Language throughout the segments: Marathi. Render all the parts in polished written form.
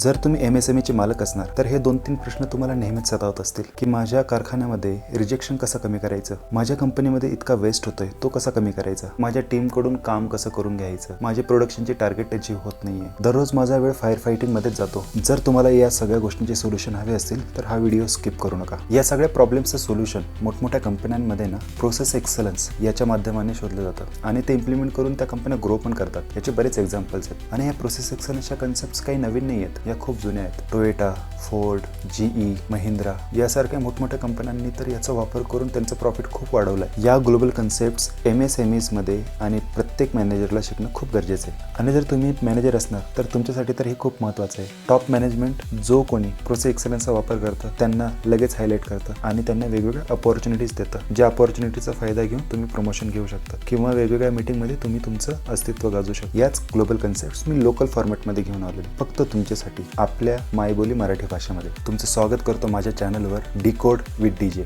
जर तुम्ही MSME चे मालक असणार तर हे 2-3 प्रश्न तुम्हाला नेहमीच सतावत असतील की माझ्या कारखान्यामध्ये रिजेक्शन कसं कमी करायचं, माझ्या कंपनीमध्ये इतका वेस्ट होतोय तो कसा कमी करायचा, माझ्या टीमकडून काम कसं करून घ्यायचं, माझे प्रोडक्शनची टार्गेट अचीव होत नाहीये, दररोज माझा वेळ फायर फायटिंग मध्येच जातो. जर तुम्हाला या सगळ्या गोष्टींचे सोल्युशन हवे असतील तर हा व्हिडिओ स्किप करू नका. या सगळ्या प्रॉब्लेम्सचं सोल्युशन मोठमोठ्या कंपन्यांमध्ये प्रोसेस एक्सलन्स याच्या माध्यमाने शोधलं जातं आणि ते इम्प्लिमेंट करून त्या कंपन्या ग्रो पण करतात. याचे बरेच एक्झाम्पल्स आहेत आणि या प्रोसेस एक्सलन्सच्या कन्सेप्ट्स काही नवीन नाही आहेत, या खूप जुन्या आहेत. टोयोटा, फोर्ड, GE, महिंद्रा यासारख्या मोठमोठ्या कंपन्यांनी तर याचा वापर करून त्यांचं प्रॉफिट खूप वाढवलं आहे. या ग्लोबल कन्सेप्ट्स MSMEs मध्ये आणि प्रत्येक मॅनेजरला शिकणं खूप गरजेचं आहे. आणि जर तुम्ही मॅनेजर असणार तर तुमच्यासाठी तर हे खूप महत्त्वाचं आहे. टॉप मॅनेजमेंट जो कोणी प्रोसेस एक्सलन्सचा वापर करतं त्यांना लगेच हायलाईट करतं आणि त्यांना वेगवेगळ्या अपॉर्च्युनिटीज देतं. ज्या अपॉर्च्युनिटीचा फायदा घेऊन तुम्ही प्रमोशन घेऊ शकता किंवा वेगवेगळ्या मीटिंगमध्ये तुम्ही तुमचं अस्तित्व गाजवू शकता. याच ग्लोबल कन्सेप्ट्स मी लोकल फॉर्मॅटमध्ये घेऊन आलेलो फक्त तुमच्यासाठी आपल्या मायबोली मराठी भाषेमध्ये. तुमचं स्वागत करतो माझ्या चॅनलवर डिकोड विथ DJ.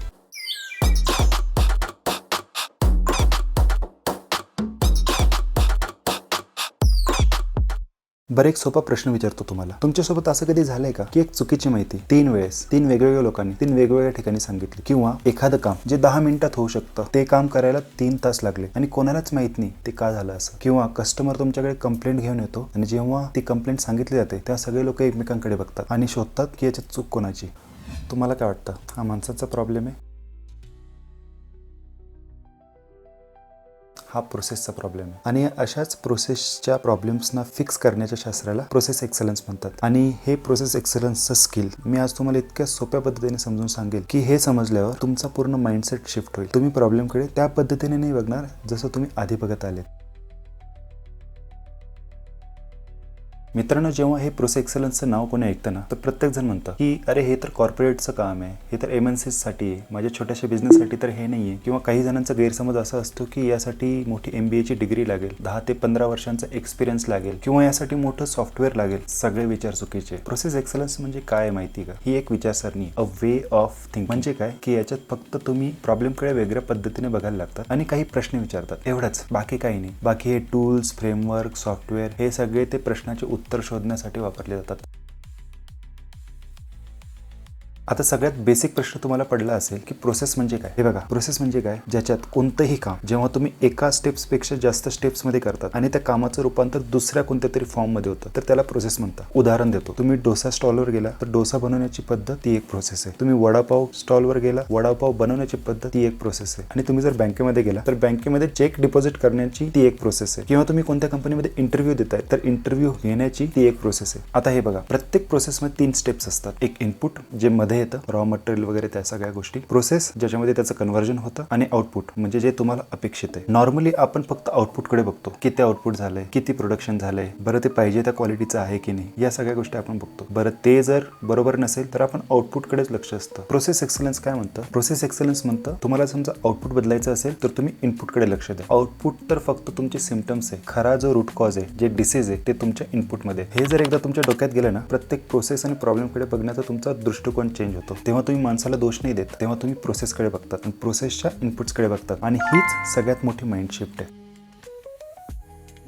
बरं, एक सोपा प्रश्न विचारतो तुम्हाला. तुमच्यासोबत असं कधी झालंय का की एक चुकीची माहिती 3 वेळेस 3 वेगवेगळ्या लोकांनी 3 वेगवेगळ्या ठिकाणी सांगितली, किंवा एखादं काम जे 10 मिनिटात होऊ शकतं ते काम करायला 3 तास लागले आणि कोणालाच माहित नाही ते का झालं असं. किंवा कस्टमर तुमच्याकडे कंप्लेंट घेऊन येतो आणि जेव्हा ती कंप्लेंट सांगितली जाते तेव्हा सगळे लोक एकमेकांकडे बघतात आणि शोधतात की याच्यात चूक कोणाची. तुम्हाला काय वाटतं, हा माणसाचा प्रॉब्लेम आहे, हा प्रोसेसचा प्रॉब्लेम आहे? आणि अशाच प्रोसेसच्या प्रॉब्लेम्सना फिक्स करण्याच्या शास्त्राला प्रोसेस एक्सलन्स म्हणतात. आणि हे प्रोसेस एक्सलन्सचं स्किल मी आज तुम्हाला इतक्या सोप्या पद्धतीने समजून सांगेल की हे समजल्यावर तुमचा पूर्ण माइंडसेट शिफ्ट होईल. तुम्ही प्रॉब्लेमकडे त्या पद्धतीने नाही बघणार जसं तुम्ही आधी बघत आले. मित्रांनो, जेव्हा हे प्रोसेस एक्सलन्सचं नाव कोणी ऐकतं ना तर प्रत्येक जण म्हणतं की अरे हे तर कॉर्पोरेटचं काम आहे, हे तर MNCs साठी आहे, माझ्या छोट्याशा बिझनेससाठी तर हे नाही आहे. किंवा काही जणांचा गैरसमज असा असतो की यासाठी मोठी MBA ची डिग्री लागेल, 10 ते 15 वर्षांचा एक्सपिरियन्स लागेल किंवा यासाठी मोठं सॉफ्टवेअर लागेल. सगळे विचार चुकीचे. प्रोसेस एक्सलन्स म्हणजे काय माहिती का? ही एक विचारसरणी, अ वे ऑफ थिंक. म्हणजे काय की याच्यात फक्त तुम्ही प्रॉब्लेमकडे वेगळ्या पद्धतीने बघायला लागतात आणि काही प्रश्न विचारतात, एवढंच, बाकी काही नाही. बाकी हे टूल्स, फ्रेमवर्क, सॉफ्टवेअर हे सगळे ते प्रश्नाचे उत्तर शोधण्यासाठी वापरले जातात. आता सगळ्यात बेसिक प्रश्न तुम्हाला पडला असेल की प्रोसेस म्हणजे काय. हे बघा, प्रोसेस म्हणजे काय, ज्याच्यात कोणतंही काम जेव्हा तुम्ही एका स्टेप्सपेक्षा जास्त स्टेप्समध्ये करतात आणि त्या कामाचं रूपांतर दुसऱ्या कोणत्या तरी फॉर्ममध्ये होतं तर त्याला प्रोसेस म्हणतात. उदाहरण देतो, तुम्ही डोसा स्टॉलवर गेला तर डोसा बनवण्याची पद्धत ती एक प्रोसेस आहे. तुम्ही वडापाव स्टॉलवर गेला, वडापाव बनवण्याची पद्धत ती एक प्रोसेस आहे. आणि तुम्ही जर बँकेमध्ये गेला तर बँकेमध्ये चेक डिपॉझिट करण्याची ती एक प्रोसेस आहे. किंवा तुम्ही कोणत्या कंपनीमध्ये इंटरव्ह्यू देताय तर इंटरव्ह्यू घेण्याची ती एक प्रोसेस आहे. आता हे बघा, प्रत्येक प्रोसेसमध्ये 3 स्टेप्स असतात. एक इनपुट जे मध्ये येतं, रॉ मटेरियल वगैरे त्या सगळ्या गोष्टी. प्रोसेस ज्याच्यामध्ये त्याचं कन्व्हर्जन होतं. आणि आउटपुट म्हणजे जे तुम्हाला अपेक्षित आहे. नॉर्मली आपण फक्त आउटपुटकडे बघतो, किती आउटपुट झालंय, किती प्रोडक्शन झालंय, बरं ते पाहिजे त्या क्वालिटीचं आहे की नाही, या सगळ्या गोष्टी आपण बघतो. बरं ते जर बरोबर नसेल तर आपण आउटपुटकडेच लक्ष असतं. प्रोसेस एक्सलन्स काय म्हणतं? प्रोसेस एक्सलन्स म्हणतं तुम्हाला समजा आउटपुट बदलायचं असेल तर तुम्ही इनपुटकडे लक्ष द्या. आउटपुट तर फक्त तुमचे सिम्पटम्स आहे, खरा जो रूट कॉज आहे, जे डिसीज आहे ते तुमच्या इनपुटमध्ये. हे जर एकदा तुमच्या डोक्यात गेलं ना, प्रत्येक प्रोसेस आणि प्रॉब्लेमकडे बघण्याचा तुमचा दृष्टिकोन चेंज होतो. तेव्हा तुम्ही माणसाला दोष नाही देत, तेव्हा तुम्ही प्रोसेसकडे बघतात आणि प्रोसेसच्या इनपुट्सकडे बघतात. आणि हीच सगळ्यात मोठी माइंड शिफ्ट आहे.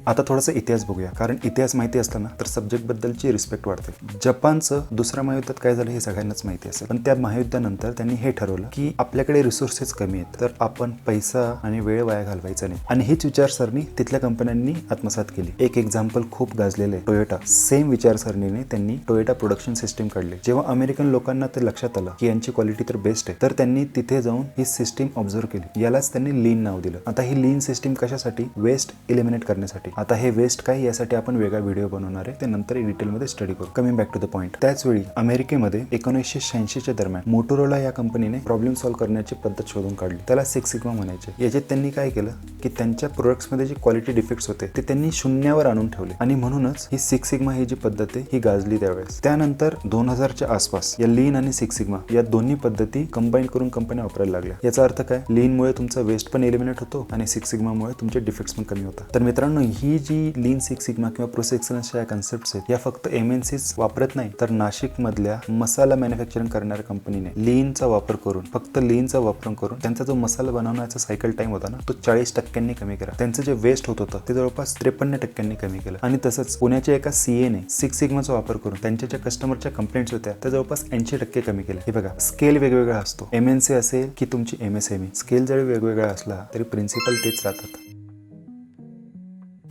आता थोडासा इतिहास बघूया, कारण इतिहास माहिती असताना तर सब्जेक्टबद्दलची रिस्पेक्ट वाढते. जपानचं दुसऱ्या महायुद्धात काय झालं हे सगळ्यांनाच माहिती असेल, पण त्या महायुद्धानंतर त्यांनी हे ठरवलं की आपल्याकडे रिसोर्सेस कमी आहेत तर आपण पैसा आणि वेळ वाया घालवायचा नाही. आणि हीच विचारसरणी तिथल्या कंपन्यांनी आत्मसात केली. एक एक्झाम्पल खूप गाजलेलं आहे, टोयोटा. सेम विचारसरणीने त्यांनी टोयोटा प्रोडक्शन सिस्टीम काढली. जेव्हा अमेरिकन लोकांना ते लक्षात आलं की यांची क्वालिटी तर बेस्ट आहे तर त्यांनी तिथे जाऊन ही सिस्टीम ऑब्झर्व केली. यालाच त्यांनी लीन नाव दिलं. आता ही लीन सिस्टीम कशासाठी? वेस्ट एलिमिनेट करण्यासाठी. आता हे वेस्ट काय यासाठी आपण वेगळा व्हिडिओ बनवणार आहे, ते नंतर डिटेलमध्ये स्टडी करू. Coming back to the point. त्याच वेळी अमेरिकेमध्ये 1986च्या दरम्यान मोटोरोला या कंपनीने प्रॉब्लेम सॉल्व्ह करण्याची पद्धत शोधून काढली. त्याला 6 सिग्मा म्हणायचे. याच्यात त्यांनी काय केलं की त्यांच्या प्रोडक्ट्समध्ये जे क्वालिटी डिफेक्ट्स होते ते त्यांनी शून्यावर आणून ठेवले आणि म्हणूनच ही 6 सिग्मा ही जी पद्धत आहे ही गाजली त्यावेळेस. त्यानंतर 2000च्या आसपास या लीन आणि 6 सिग्मा या दोन्ही पद्धती कंबाईन करून कंपन्या वापरायला लागल्या. याचा अर्थ काय? लीनमुळे तुमचा वेस्ट पण एलिमिनेट होतो आणि 6 सिग्मामुळे तुमचे डिफेक्ट्स पण कमी होतात. तर मित्रांनो, ही ही जी लीन सिक्स सिग्मा किंवा प्रोसेस एक्सलन्सच्या कन्सेप्ट्स आहेत या फक्त MNCs वापरत नाही, तर नाशिक मधल्या मसाला मॅन्युफॅक्चरिंग करणाऱ्या कंपनीने लीनचा वापर करून, फक्त लीनचा वापर करून त्यांचा जो मसाला बनवण्याचा सायकल टाइम होता ना, तो 40% कमी करा. त्यांचं जे वेस्ट होत होतं ते जवळपास 53% कमी केलं. आणि तसंच पुण्याच्या एका CA ने सिक्स सिग्माचा वापर करून त्यांच्या ज्या कस्टमरच्या कंप्लेंट्स होत्या त्या जवळपास 80% कमी केल्या. हे बघा, स्केल वेगवेगळा असतो. MNC असेल की तुमची MSME, स्केल जरी वेगवेगळा असला तरी प्रिन्सिपल तेच राहतात.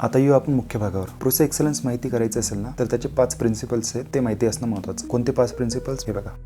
आता येऊ आपण मुख्य भागावर. प्रोसेस एक्सलन्स माहिती करायचं असेल ना, तर त्याचे 5 प्रिन्सिपल्स आहेत, ते माहिती असणं महत्त्वाचं. कोणते 5 प्रिन्सिपल्स हे बघा.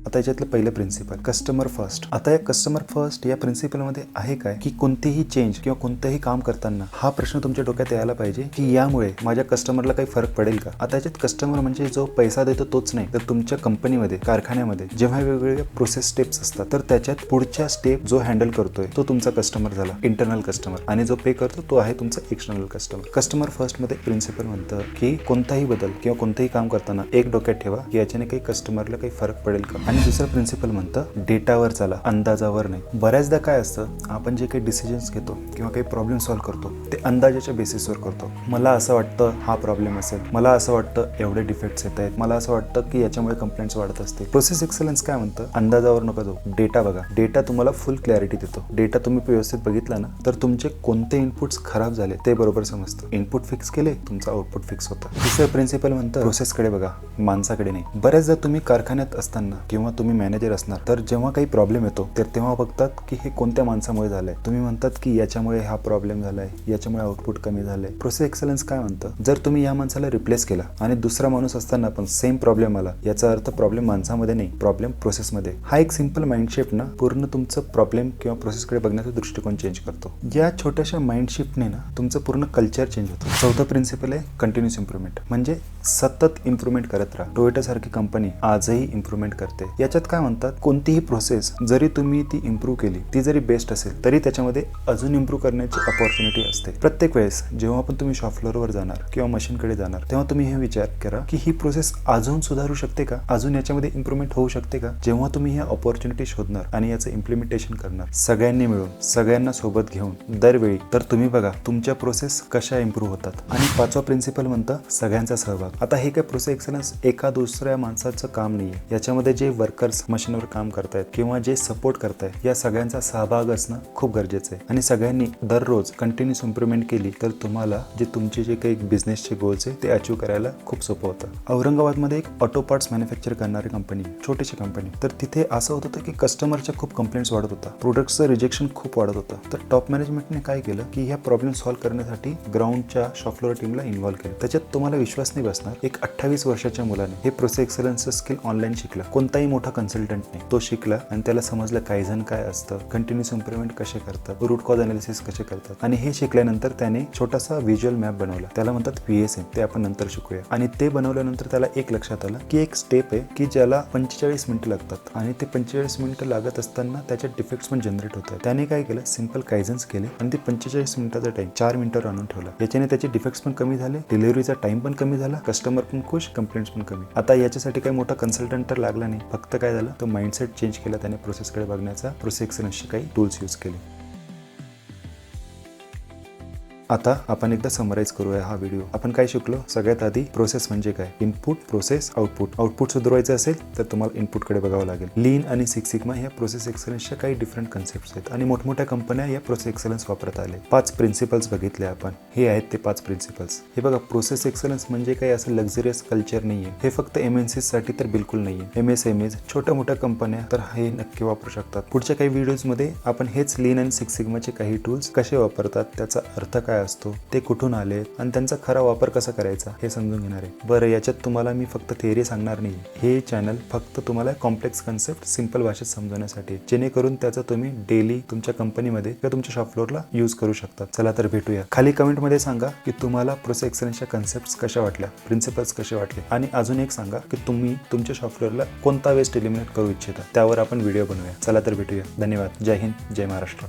आता याच्यातलं पहिलं प्रिन्सिपल कस्टमर फर्स्ट. आता या कस्टमर फर्स्ट या प्रिन्सिपलमध्ये आहे काय की कोणतेही चेंज किंवा कोणतंही काम करताना हा प्रश्न तुमच्या डोक्यात यायला पाहिजे की यामुळे माझ्या कस्टमरला काही फरक पडेल का. आता याच्यात कस्टमर म्हणजे जो पैसा देतो तोच नाही, तर तुमच्या कंपनीमध्ये, कारखान्यामध्ये जेव्हा वेगवेगळे प्रोसेस स्टेप्स असतात तर त्याच्यात पुढच्या स्टेप जो हँडल करतोय तो तुमचा कस्टमर झाला, इंटरनल कस्टमर, आणि जो पे करतो तो आहे तुमचा एक्सटर्नल कस्टमर. कस्टमर फर्स्ट मध्ये प्रिन्सिपल म्हणतं की कोणताही बदल किंवा कोणतेही काम करताना एक डोक्यात ठेवा की याच्याने काही कस्टमरला काही फरक पडेल का. आणि दुसरं प्रिन्सिपल म्हणतं डेटावर चाला, अंदाजावर नाही. बऱ्याचदा काय असतं, आपण जे काही डिसिजन्स घेतो किंवा काही प्रॉब्लेम सॉल्व्ह करतो ते अंदाजाच्या बेसिसवर करतो. मला असं वाटतं हा प्रॉब्लेम असेल, मला असं वाटतं एवढे डिफेक्ट्स येत आहेत, मला असं वाटतं की याच्यामुळे कंप्लेंट्स वाढत असते. प्रोसेस एक्सलन्स काय म्हणतं, अंदाजावर नका जाऊ, डेटा बघा. डेटा तुम्हाला फुल क्लॅरिटी देतो. डेटा तुम्ही व्यवस्थित बघितला ना तर तुमचे कोणते इनपुट्स खराब झाले ते बरोबर समजतं. इनपुट फिक्स केले, तुमचा आउटपुट फिक्स होतं. दुसरं प्रिन्सिपल म्हणतं प्रोसेसकडे बघा, माणसाकडे नाही. बऱ्याचदा तुम्ही कारखान्यात असताना किंवा तुम्ही मॅनेजर असणार तर जेव्हा काही प्रॉब्लेम येतो तर तेव्हा बघतात की हे कोणत्या माणसामुळे झालंय. तुम्ही म्हणतात की याच्यामुळे हा प्रॉब्लेम झालाय, याच्यामुळे आउटपुट कमी झालंय. प्रोसेस एक्सलन्स काय म्हणतं, जर तुम्ही या माणसाला रिप्लेस केला आणि दुसरा माणूस असताना पण सेम प्रॉब्लेम आला, याचा अर्थ प्रॉब्लेम माणसामध्ये नाही, प्रॉब्लेम प्रोसेसमध्ये. हा एक सिंपल माइंडशिफ्ट ना पूर्ण तुमचं प्रॉब्लेम किंवा प्रोसेसकडे बघण्याचा दृष्टिकोन चेंज करतो. या छोट्याशा माइंडशिफ्टने ना तुमचं पूर्ण कल्चर चेंज होतं. चौथं प्रिन्सिपल आहे कंटिन्युअस इम्प्रुव्हमेंट, म्हणजे सतत इम्प्रुव्हमेंट करत राहा. टोयोटा सारखी कंपनी आजही इम्प्रुव्हमेंट करते. याच्यात काय म्हणतात, कोणतीही प्रोसेस जरी तुम्ही ती इम्प्रूव्ह केली, ती जरी बेस्ट असेल तरी त्याच्यामध्ये अजून इम्प्रूव्ह करण्याची अपॉर्च्युनिटी असते. प्रत्येक वेळेस जेव्हा पण तुम्ही शॉप फ्लोअरवर जाणार किंवा मशीनकडे जाणार तेव्हा तुम्ही हे विचार करा की ही प्रोसेस अजून सुधारू शकते का, अजून याच्यामध्ये इम्प्रुव्हमेंट होऊ शकते का. जेव्हा तुम्ही ह्या अपॉर्च्युनिटी शोधणार आणि याचं इम्प्लिमेंटेशन करणार सगळ्यांनी मिळून, सगळ्यांना सोबत घेऊन दरवेळी, तर तुम्ही बघा तुमच्या प्रोसेस कशा इम्प्रूव्ह होतात. आणि 5वा प्रिन्सिपल म्हणतं सगळ्यांचा सहभाग. आता हे काय प्रोसेस एक्सलन्स एका दुसऱ्या माणसाचं काम नाहीये. याच्यामध्ये जे वर्कर्स मशीनवर काम करतायत किंवा जे सपोर्ट करतायत या सगळ्यांचा सहभाग असणं खूप गरजेचं आहे. आणि सगळ्यांनी दररोज कंटिन्युअस इम्प्रुव्हमेंट केली तर तुम्हाला जे तुमचे जे काही बिझनेसचे गोल्स आहे ते अचीव्ह करायला खूप सोपं होतं. औरंगाबादमध्ये एक ऑटो पार्ट्स मॅन्युफॅक्चर करणारी कंपनी, छोटीशी कंपनी, तर तिथे असं होत होतं की कस्टमरच्या खूप कंप्लेंट्स वाढत होता, प्रोडक्टचं रिजेक्शन खूप वाढत होतं. तर टॉप मॅनेजमेंटने काय केलं की ह्या प्रॉब्लेम सॉल्व्ह करण्यासाठी ग्राउंडच्या शॉप फ्लोअर टीमला इन्व्हॉल्व केलं. त्याच्यात तुम्हाला विश्वास नाही बसणार, एक 28 वर्षाच्या मुलाने हे प्रोसेस एक्सलन्सचं स्किल ऑनलाईन शिकला. कोणताही मोठा कन्सल्टंट नाही, तो शिकला आणि त्याला समजलं कायझन काय असतं, कंटिन्युअस इम्प्रुव्हमेंट कसे करतात, रूट कॉज अनालिसिस कसे करतात. आणि हे शिकल्यानंतर त्याने छोटासा व्हिज्युअल मॅप बनवला, त्याला म्हणतात VSM, ते आपण नंतर शिकूया. आणि ते बनवल्यानंतर त्याला एक लक्षात आलं की एक स्टेप आहे की ज्याला 45 मिनिटं लागतात आणि ते 45 मिनिटं लागत असताना त्याच्यात डिफेक्ट्स पण जनरेट होतात. त्याने काय केलं, सिंपल कायझन्स केले आणि ते 45 मिनिटाचा टाइम 4 मिनिटावर आणून ठेवला. याच्याने त्याचे डिफेक्ट्स पण कमी झाले, डिलिव्हरीचा टाइम पण कमी झाला, कस्टमर पण खुश, कंप्लेंट्स पण कमी. आता याच्यासाठी काही मोठा कन्सल्टंट तर लागला नाही, फक्त काय झालं, तो माइंडसेट चेंज केला त्याने प्रोसेसकडे बघण्याचा. प्रोसेस एक्सलन्सचे काही टूल्स यूज केले. आता आपण एकदा समराईज करूया हा व्हिडिओ. आपण काय शिकलो, सगळ्यात आधी प्रोसेस म्हणजे काय, इनपुट, प्रोसेस, आउटपुट. आउटपुट सुधारायचं असेल तर तुम्हाला इनपुटकडे बघावं लागेल. लीन आणि सिक्स सिग्मा ह्या प्रोसेस एक्सलन्सच्या काही डिफरंट कन्सेप्ट्स आहेत आणि मोठमोठ्या कंपन्या या प्रोसेस एक्सलन्स वापरत आले. 5 प्रिन्सिपल्स बघितले आपण, हे आहेत ते 5 प्रिन्सिपल्स. हे बघा, प्रोसेस एक्सलन्स म्हणजे काही असं लक्झरियस कल्चर नाहीये. हे फक्त MNCs साठी तर बिलकुल नाहीये. MSMEs, छोट्या मोठ्या कंपन्या तर हे नक्की वापरू शकतात. पुढच्या काही व्हिडिओजमध्ये आपण हेच लीन आणि सिक्स सिग्माचे काही टूल्स कसे वापरतात, त्याचा अर्थ काय असतो, ते कुठून आले आणि त्यांचा खरा वापर कसा करायचा हे समजून घेणार आहे. बरं, याच्यात तुम्हाला मी फक्त थिअरी सांगणार नाही. हे चॅनल फक्त तुम्हाला कॉम्प्लेक्स कन्सेप्ट सिंपल भाषेत समजवण्यासाठी, जेणेकरून त्याचा तुम्ही डेली तुमच्या कंपनीमध्ये किंवा तुमच्या शॉप फ्लोअरला यूज करू शकता. चला तर भेटूया. खाली कमेंटमध्ये सांगा की तुम्हाला प्रोसेस एक्सलन्सच्या कन्सेप्ट्स कशा वाटल्या, प्रिन्सिपल्स कसे वाटले, आणि अजून एक सांगा की तुम्ही तुमच्या शॉप फ्लोअरला कोणता वेस्ट एलिमिनेट करू इच्छिता, त्यावर आपण व्हिडिओ बनवूया. चला तर भेटूया. धन्यवाद. जय हिंद, जय महाराष्ट्र.